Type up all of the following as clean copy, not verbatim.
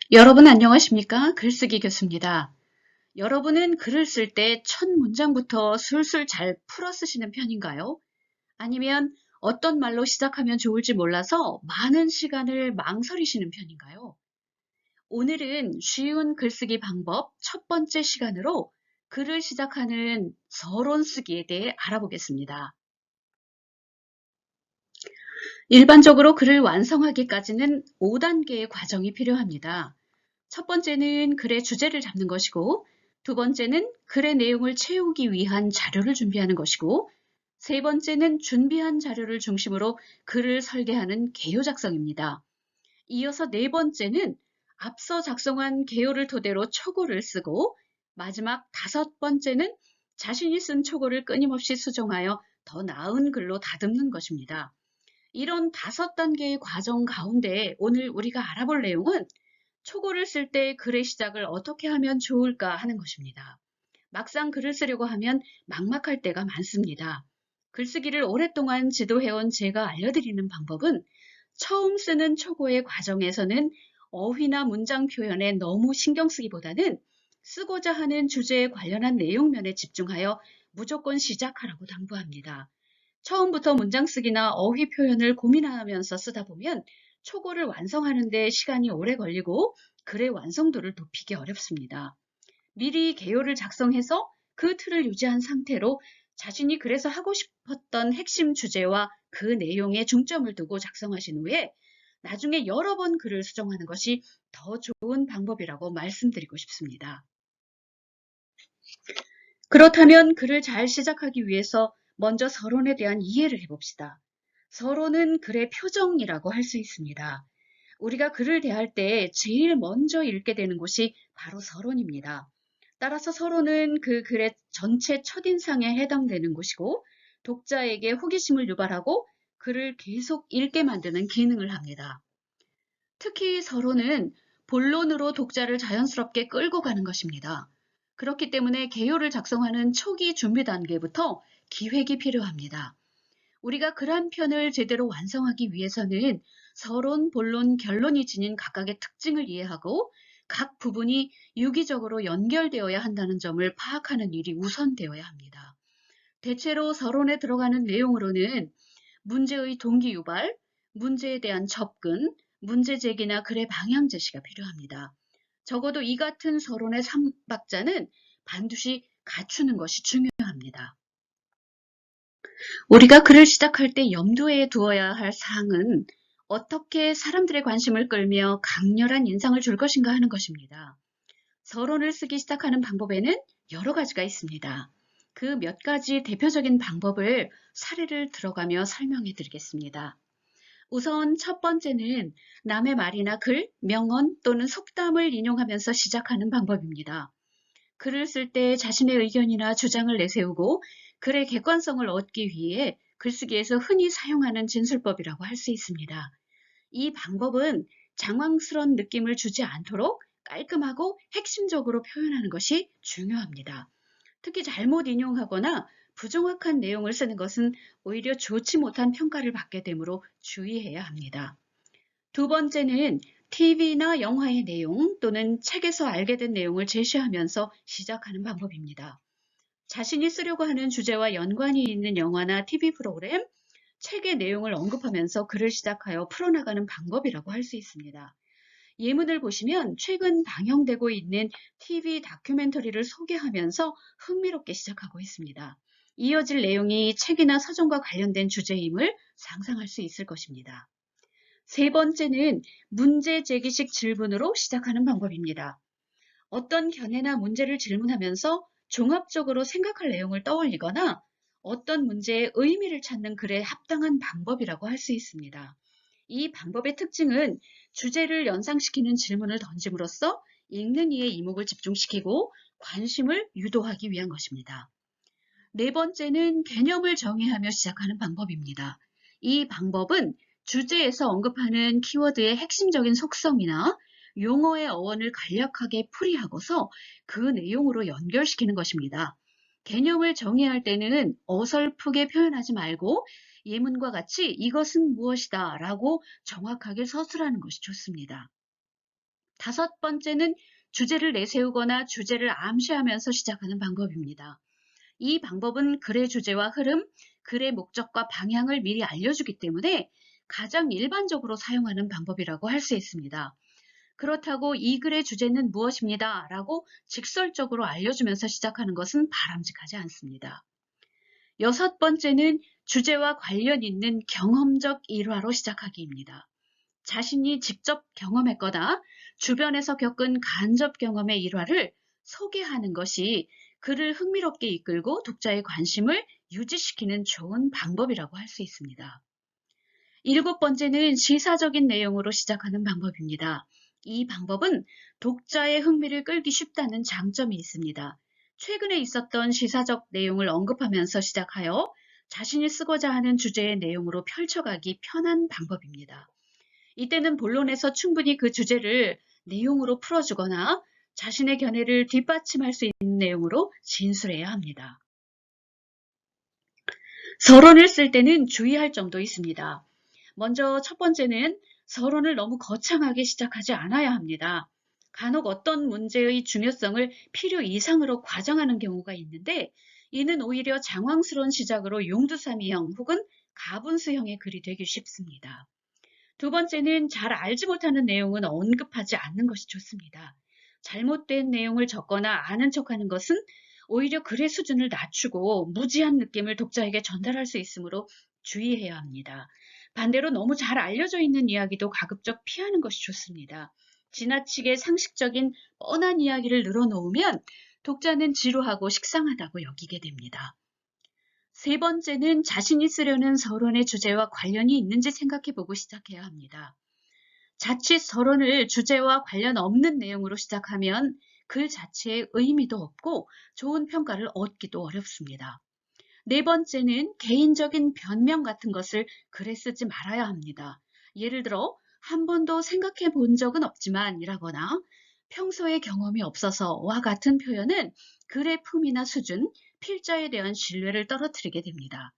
여러분 안녕하십니까? 글쓰기 교수입니다. 여러분은 글을 쓸 때 첫 문장부터 술술 잘 풀어 쓰시는 편인가요? 아니면 어떤 말로 시작하면 좋을지 몰라서 많은 시간을 망설이시는 편인가요? 오늘은 쉬운 글쓰기 방법 첫 번째 시간으로 글을 시작하는 서론 쓰기에 대해 알아보겠습니다. 일반적으로 글을 완성하기까지는 5단계의 과정이 필요합니다. 첫 번째는 글의 주제를 잡는 것이고, 두 번째는 글의 내용을 채우기 위한 자료를 준비하는 것이고, 세 번째는 준비한 자료를 중심으로 글을 설계하는 개요 작성입니다. 이어서 네 번째는 앞서 작성한 개요를 토대로 초고를 쓰고, 마지막 다섯 번째는 자신이 쓴 초고를 끊임없이 수정하여 더 나은 글로 다듬는 것입니다. 이런 5단계의 과정 가운데 오늘 우리가 알아볼 내용은 초고를 쓸 때 글의 시작을 어떻게 하면 좋을까 하는 것입니다. 막상 글을 쓰려고 하면 막막할 때가 많습니다. 글쓰기를 오랫동안 지도해온 제가 알려드리는 방법은 처음 쓰는 초고의 과정에서는 어휘나 문장 표현에 너무 신경 쓰기보다는 쓰고자 하는 주제에 관련한 내용면에 집중하여 무조건 시작하라고 당부합니다. 처음부터 문장 쓰기나 어휘 표현을 고민하면서 쓰다 보면 초고를 완성하는 데 시간이 오래 걸리고 글의 완성도를 높이기 어렵습니다. 미리 개요를 작성해서 그 틀을 유지한 상태로 자신이 그래서 하고 싶었던 핵심 주제와 그 내용에 중점을 두고 작성하신 후에 나중에 여러 번 글을 수정하는 것이 더 좋은 방법이라고 말씀드리고 싶습니다. 그렇다면 글을 잘 시작하기 위해서 먼저 서론에 대한 이해를 해봅시다. 서론은 글의 표정이라고 할 수 있습니다. 우리가 글을 대할 때 제일 먼저 읽게 되는 곳이 바로 서론입니다. 따라서 서론은 그 글의 전체 첫인상에 해당되는 곳이고 독자에게 호기심을 유발하고 글을 계속 읽게 만드는 기능을 합니다. 특히 서론은 본론으로 독자를 자연스럽게 끌고 가는 것입니다. 그렇기 때문에 개요를 작성하는 초기 준비 단계부터 기획이 필요합니다. 우리가 글 한 편을 제대로 완성하기 위해서는 서론, 본론, 결론이 지닌 각각의 특징을 이해하고 각 부분이 유기적으로 연결되어야 한다는 점을 파악하는 일이 우선되어야 합니다. 대체로 서론에 들어가는 내용으로는 문제의 동기 유발, 문제에 대한 접근, 문제 제기나 글의 방향 제시가 필요합니다. 적어도 이 같은 서론의 3박자는 반드시 갖추는 것이 중요합니다. 우리가 글을 시작할 때 염두에 두어야 할 사항은 어떻게 사람들의 관심을 끌며 강렬한 인상을 줄 것인가 하는 것입니다. 서론을 쓰기 시작하는 방법에는 여러 가지가 있습니다. 그 몇 가지 대표적인 방법을 사례를 들어가며 설명해 드리겠습니다. 우선 첫 번째는 남의 말이나 글, 명언 또는 속담을 인용하면서 시작하는 방법입니다. 글을 쓸 때 자신의 의견이나 주장을 내세우고 글의 객관성을 얻기 위해 글쓰기에서 흔히 사용하는 진술법이라고 할 수 있습니다. 이 방법은 장황스러운 느낌을 주지 않도록 깔끔하고 핵심적으로 표현하는 것이 중요합니다. 특히 잘못 인용하거나 부정확한 내용을 쓰는 것은 오히려 좋지 못한 평가를 받게 되므로 주의해야 합니다. 두 번째는 TV나 영화의 내용 또는 책에서 알게 된 내용을 제시하면서 시작하는 방법입니다. 자신이 쓰려고 하는 주제와 연관이 있는 영화나 TV 프로그램, 책의 내용을 언급하면서 글을 시작하여 풀어나가는 방법이라고 할 수 있습니다. 예문을 보시면 최근 방영되고 있는 TV 다큐멘터리를 소개하면서 흥미롭게 시작하고 있습니다. 이어질 내용이 책이나 서점과 관련된 주제임을 상상할 수 있을 것입니다. 세 번째는 문제 제기식 질문으로 시작하는 방법입니다. 어떤 견해나 문제를 질문하면서 종합적으로 생각할 내용을 떠올리거나 어떤 문제의 의미를 찾는 글에 합당한 방법이라고 할 수 있습니다. 이 방법의 특징은 주제를 연상시키는 질문을 던짐으로써 읽는 이의 이목을 집중시키고 관심을 유도하기 위한 것입니다. 네 번째는 개념을 정의하며 시작하는 방법입니다. 이 방법은 주제에서 언급하는 키워드의 핵심적인 속성이나 용어의 어원을 간략하게 풀이하고서 그 내용으로 연결시키는 것입니다. 개념을 정의할 때는 어설프게 표현하지 말고 예문과 같이 이것은 무엇이다 라고 정확하게 서술하는 것이 좋습니다. 다섯 번째는 주제를 내세우거나 주제를 암시하면서 시작하는 방법입니다. 이 방법은 글의 주제와 흐름, 글의 목적과 방향을 미리 알려주기 때문에 가장 일반적으로 사용하는 방법이라고 할 수 있습니다. 그렇다고 이 글의 주제는 무엇입니다 라고 직설적으로 알려주면서 시작하는 것은 바람직하지 않습니다. 여섯 번째는 주제와 관련 있는 경험적 일화로 시작하기입니다. 자신이 직접 경험했거나 주변에서 겪은 간접 경험의 일화를 소개하는 것이 글을 흥미롭게 이끌고 독자의 관심을 유지시키는 좋은 방법이라고 할 수 있습니다. 일곱 번째는 시사적인 내용으로 시작하는 방법입니다. 이 방법은 독자의 흥미를 끌기 쉽다는 장점이 있습니다. 최근에 있었던 시사적 내용을 언급하면서 시작하여 자신이 쓰고자 하는 주제의 내용으로 펼쳐가기 편한 방법입니다. 이때는 본론에서 충분히 그 주제를 내용으로 풀어주거나 자신의 견해를 뒷받침할 수 있는 내용으로 진술해야 합니다. 서론을 쓸 때는 주의할 점도 있습니다. 먼저 첫 번째는 서론을 너무 거창하게 시작하지 않아야 합니다. 간혹 어떤 문제의 중요성을 필요 이상으로 과장하는 경우가 있는데 이는 오히려 장황스러운 시작으로 용두사미형 혹은 가분수형의 글이 되기 쉽습니다. 두 번째는 잘 알지 못하는 내용은 언급하지 않는 것이 좋습니다. 잘못된 내용을 적거나 아는 척하는 것은 오히려 글의 수준을 낮추고 무지한 느낌을 독자에게 전달할 수 있으므로 주의해야 합니다. 반대로 너무 잘 알려져 있는 이야기도 가급적 피하는 것이 좋습니다. 지나치게 상식적인 뻔한 이야기를 늘어놓으면 독자는 지루하고 식상하다고 여기게 됩니다. 세 번째는 자신이 쓰려는 서론의 주제와 관련이 있는지 생각해보고 시작해야 합니다. 자칫 서론을 주제와 관련 없는 내용으로 시작하면 글 자체의 의미도 없고 좋은 평가를 얻기도 어렵습니다. 네 번째는 개인적인 변명 같은 것을 글에 쓰지 말아야 합니다. 예를 들어 한 번도 생각해 본 적은 없지만 이라거나 평소에 경험이 없어서와 같은 표현은 글의 품이나 수준, 필자에 대한 신뢰를 떨어뜨리게 됩니다.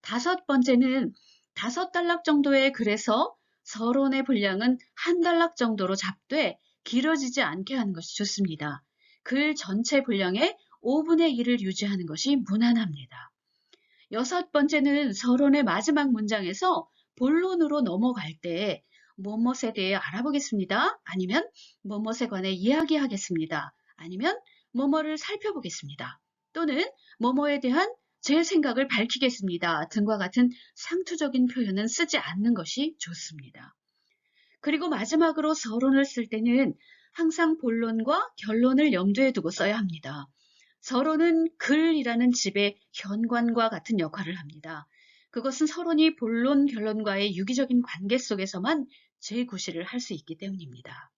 다섯 번째는 5단락 정도의 글에서 서론의 분량은 1단락 정도로 잡되 길어지지 않게 하는 것이 좋습니다. 글 전체 분량의 5분의 1을 유지하는 것이 무난합니다. 여섯 번째는 서론의 마지막 문장에서 본론으로 넘어갈 때 뭐뭇에 대해 알아보겠습니다. 아니면 뭐뭇에 관해 이야기하겠습니다. 아니면 뭐뭐를 살펴보겠습니다. 또는 뭐뭐에 대한 제 생각을 밝히겠습니다. 등과 같은 상투적인 표현은 쓰지 않는 것이 좋습니다. 그리고 마지막으로 서론을 쓸 때는 항상 본론과 결론을 염두에 두고 써야 합니다. 서론은 글이라는 집의 현관과 같은 역할을 합니다. 그것은 서론이 본론, 결론과의 유기적인 관계 속에서만 재구실을 할 수 있기 때문입니다.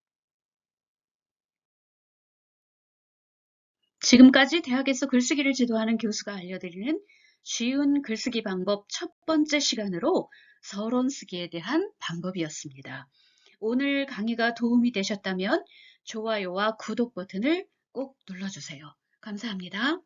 지금까지 대학에서 글쓰기를 지도하는 교수가 알려드리는 쉬운 글쓰기 방법 첫 번째 시간으로 서론 쓰기에 대한 방법이었습니다. 오늘 강의가 도움이 되셨다면 좋아요와 구독 버튼을 꼭 눌러주세요. 감사합니다.